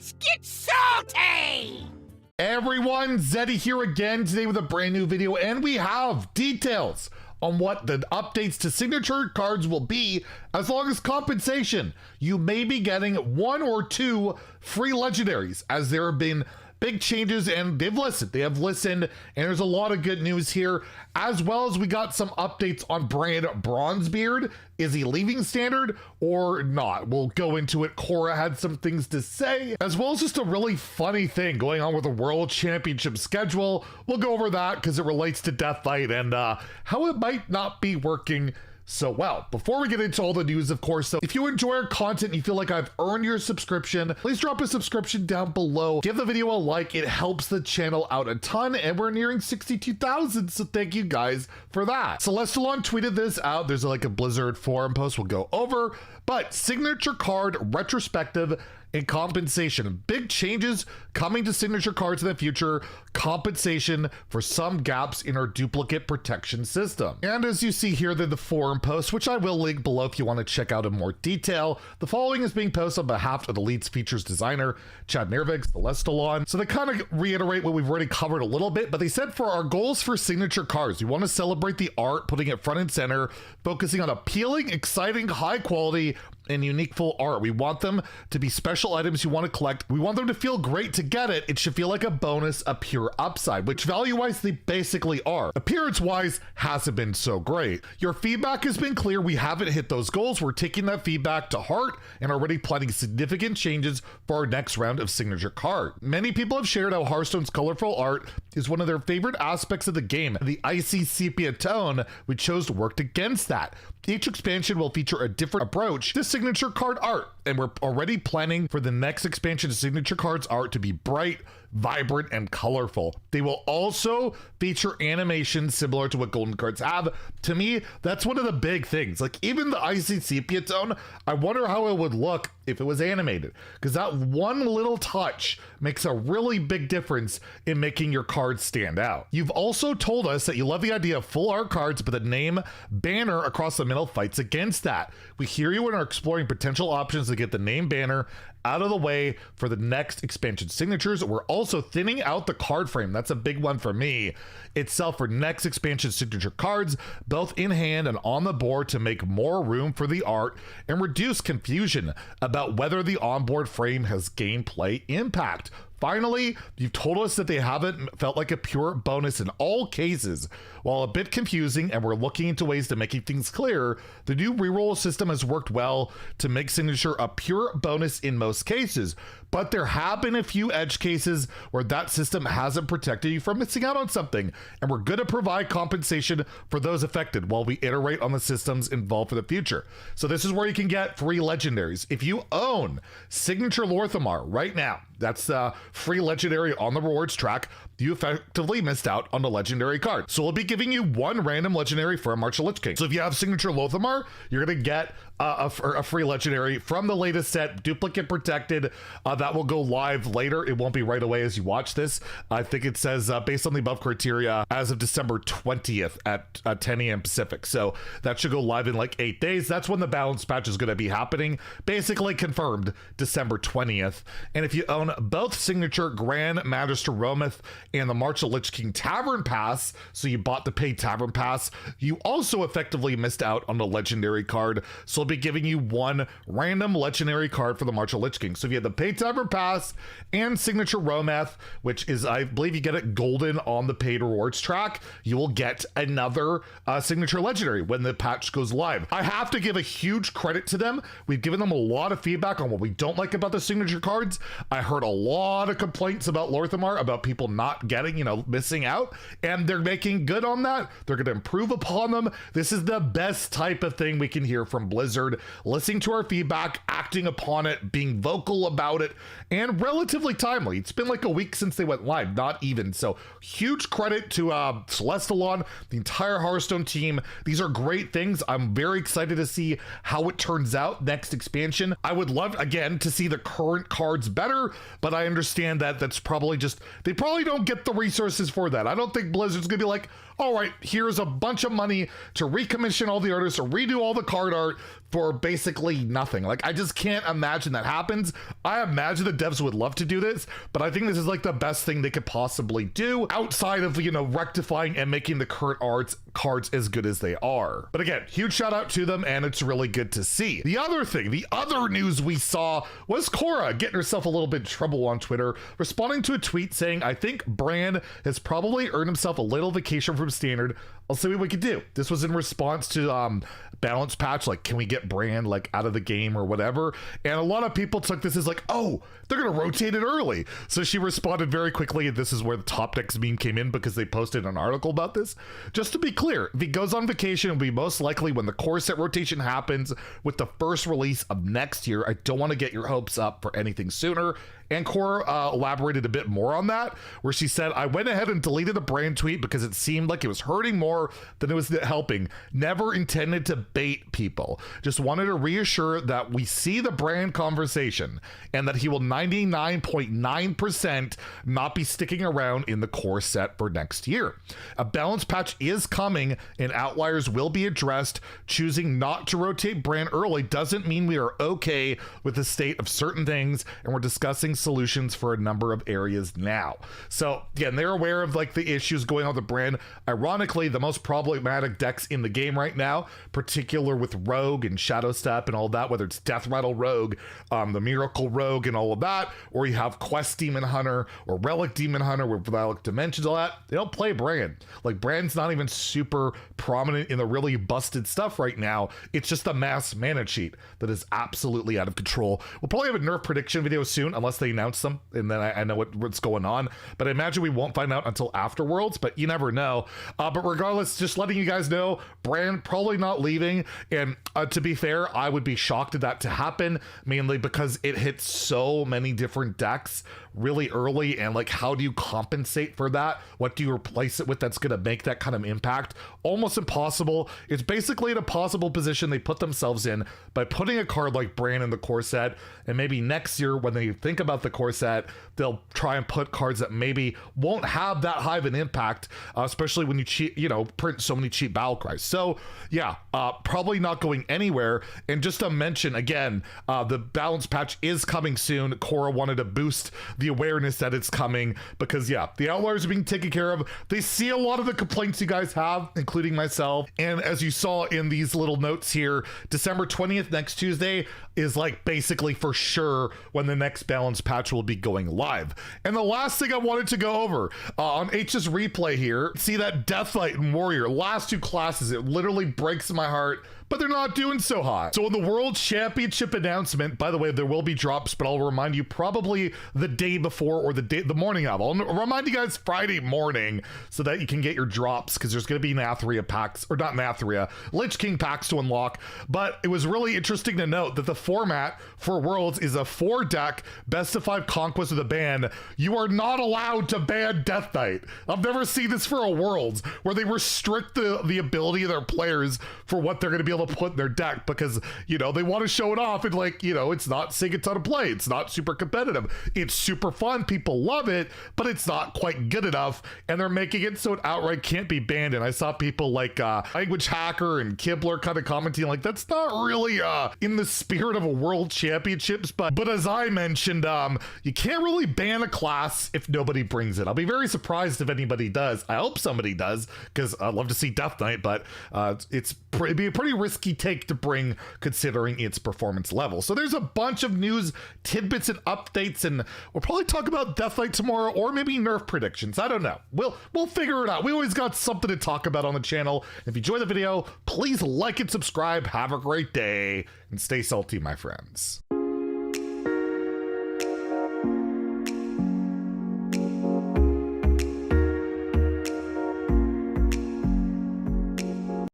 Let's get salty! Everyone, Zeddy here again today with a brand new video, and we have details on what the updates to signature cards will be, as long as compensation. You may be getting 1 or 2 free legendaries, as there have been big changes and they have listened, and there's a lot of good news here, as well as we got some updates on Brann Bronzebeard. Is he leaving standard or not? We'll go into it. Cora had some things to say, as well as just a really funny thing going on with the World Championship schedule. We'll go over that because it relates to Deathlight and how it might not be working so well. Before we get into all the news, of course, though, if you enjoy our content and you feel like I've earned your subscription, please drop a subscription down below. Give the video a like. It helps the channel out a ton, and we're nearing 62,000, so thank you guys for that. Celestalon tweeted this out. There's like a Blizzard forum post we'll go over, but signature card retrospective and compensation. Big changes coming to signature cards in the future. Compensation for some gaps in our duplicate protection system. And as you see here, the forum post, which I will link below if you want to check out in more detail. The following is being posted on behalf of the Leeds Features designer, Chad Nervig, Celestalon. So they kind of reiterate what we've already covered a little bit, but they said for our goals for signature cards, we want to celebrate the art, putting it front and center, focusing on appealing, exciting, high quality, and unique full art. We want them to be special items you want to collect. We want them to feel great to get it. It should feel like a bonus, a pure upside, which value-wise they basically are. Appearance-wise hasn't been so great. Your feedback has been clear. We haven't hit those goals. We're taking that feedback to heart and already planning significant changes for our next round of signature card. Many people have shared how Hearthstone's colorful art is one of their favorite aspects of the game. The icy sepia tone, we chose to work against that. Each expansion will feature a different approach to signature card art, and we're already planning for the next expansion of signature cards art to be bright, vibrant, and colorful. They will also feature animations similar to what golden cards have. To me, that's one of the big things. Like even the icy sepia tone, I wonder how it would look if it was animated, because that one little touch makes a really big difference in making your cards stand out. You've also told us that you love the idea of full art cards, but the name banner across the middle fights against that. We hear you and are exploring potential options to get the name banner out of the way for the next expansion signatures. We're also thinning out the card frame. That's a big one for me itself for next expansion signature cards, both in hand and on the board, to make more room for the art and reduce confusion about whether the onboard frame has gameplay impact. Finally, you've told us that they haven't felt like a pure bonus in all cases. While a bit confusing and we're looking into ways to making things clear, the new reroll system has worked well to make signature a pure bonus in most cases. But there have been a few edge cases where that system hasn't protected you from missing out on something, and we're going to provide compensation for those affected while we iterate on the systems involved for the future. So this is where you can get free legendaries. If you own Signature Lorthamar right now, that's free legendary on the rewards track, you effectively missed out on the legendary card. So we'll be giving you 1 random legendary from March of Lich King. So if you have Signature Lothamar, you're going to get a free legendary from the latest set, duplicate protected. That will go live later. It won't be right away as you watch this. I think it says based on the above criteria as of December 20th at 10 a.m. Pacific. So that should go live in like 8 days. That's when the balance patch is going to be happening. Basically confirmed December 20th. And if you own both Signature Grand Magister Rometh and the March of Lich King Tavern Pass, so you bought the paid Tavern Pass, you also effectively missed out on the legendary card. So we'll be giving you 1 random legendary card for the March of Lich King. So if you have the paid Tavern Pass and Signature Rometh, which is, I believe you get it golden on the paid rewards track, you will get another Signature Legendary when the patch goes live. I have to give a huge credit to them. We've given them a lot of feedback on what we don't like about the signature cards. I heard a lot of complaints about Lorthamar, about people not getting, missing out, and they're making good on that. They're going to improve upon them. This is the best type of thing we can hear from Blizzard, listening to our feedback, acting upon it, being vocal about it, and relatively timely. It's been like a week since they went live, not even. So huge credit to Celestalon, the entire Hearthstone team. These are great things. I'm very excited to see how it turns out next expansion. I would love, again, to see the current cards better, but I understand that that's probably just, they probably don't get the resources for that. I don't think Blizzard's gonna be like, all right, here's a bunch of money to recommission all the artists or redo all the card art for basically nothing. Like, I just can't imagine that happens. I imagine the devs would love to do this, but I think this is like the best thing they could possibly do outside of, you know, rectifying and making the current cards as good as they are. But again, huge shout out to them, and it's really good to see. The other thing, the other news we saw was Cora getting herself a little bit in trouble on Twitter, responding to a tweet saying, I think Brann has probably earned himself a little vacation from Standard. I'll see what we could do. This was in response to balance patch, like, can we get Brann like out of the game or whatever? And a lot of people took this as like, oh, they're gonna rotate it early. So she responded very quickly, and this is where the Top Decks meme came in, because they posted an article about this. Just to be clear, if he goes on vacation, it'll be most likely when the core set rotation happens with the first release of next year. I don't want to get your hopes up for anything sooner. And Cora elaborated a bit more on that, where she said, I went ahead and deleted a Brann tweet because it seemed like it was hurting more than it was helping. Never intended to bait people. Just wanted to reassure that we see the Brann conversation and that he will 99.9% not be sticking around in the core set for next year. A balance patch is coming and outliers will be addressed. Choosing not to rotate Brann early doesn't mean we are okay with the state of certain things, and we're discussing solutions for a number of areas now. So again, they're aware of like the issues going on with the Brann. Ironically, the most problematic decks in the game right now, particular with Rogue and Shadow Step and all that, whether it's Death Rattle Rogue, the Miracle Rogue and all of that, or you have Quest Demon Hunter or Relic Demon Hunter with Relic Dimensions, all that, they don't play Brann. Like, Brann's not even super prominent in the really busted stuff right now. It's just a mass mana cheat that is absolutely out of control. We'll probably have a nerf prediction video soon, unless they announce them, and then I know what's going on, but I imagine we won't find out until after Worlds, but you never know. But regardless, just letting you guys know, Brann probably not leaving, and to be fair, I would be shocked at that to happen, mainly because it hits so many different decks really early, and like, how do you compensate for that? What do you replace it with that's going to make that kind of impact? Almost impossible. It's basically an impossible position they put themselves in by putting a card like Brann in the core set, and maybe next year when they think about the core set, they'll try and put cards that maybe won't have that high of an impact, especially when you cheat, you know, print so many cheap battle cries. So yeah, probably not going anywhere. And just to mention again, the balance patch is coming soon. Cora wanted to boost the awareness that it's coming, because yeah, the outliers are being taken care of. They see a lot of the complaints you guys have, including myself. And as you saw in these little notes here, December 20th, next Tuesday, is like basically for sure when the next balance patch will be going live. And the last thing I wanted to go over on HS Replay here, see that Deathlight and Warrior, last two classes, it literally breaks my heart, but they're not doing so hot. So in the World Championship announcement, by the way, there will be drops, but I'll remind you probably the day before or the morning of. I'll remind you guys Friday morning so that you can get your drops, because there's going to be Nathria packs, or not Nathria, Lich King packs to unlock. But it was really interesting to note that the format for Worlds is a 4-deck best of 5 conquest with a ban. You are not allowed to ban Death Knight. I've never seen this for a Worlds where they restrict the ability of their players for what they're going to be able to put in their deck, because, you know, they want to show it off, and like, you know, it's not seeing a ton of play, it's not super competitive, it's super fun, people love it, but it's not quite good enough, and they're making it so it outright can't be banned. And I saw people like Language Hacker and Kibler kind of commenting like, that's not really in the spirit of a World Championships. But as I mentioned, you can't really ban a class if nobody brings it. I'll be very surprised if anybody does. I hope somebody does, because I'd love to see Death Knight, but it'd be a pretty risky take to bring, considering its performance level. So there's a bunch of news tidbits and updates, and we'll probably talk about Death Knight tomorrow, or maybe nerf predictions. I don't know. We'll figure it out. We always got something to talk about on the channel. If you enjoyed the video, please like and subscribe. Have a great day and stay salty, my friends.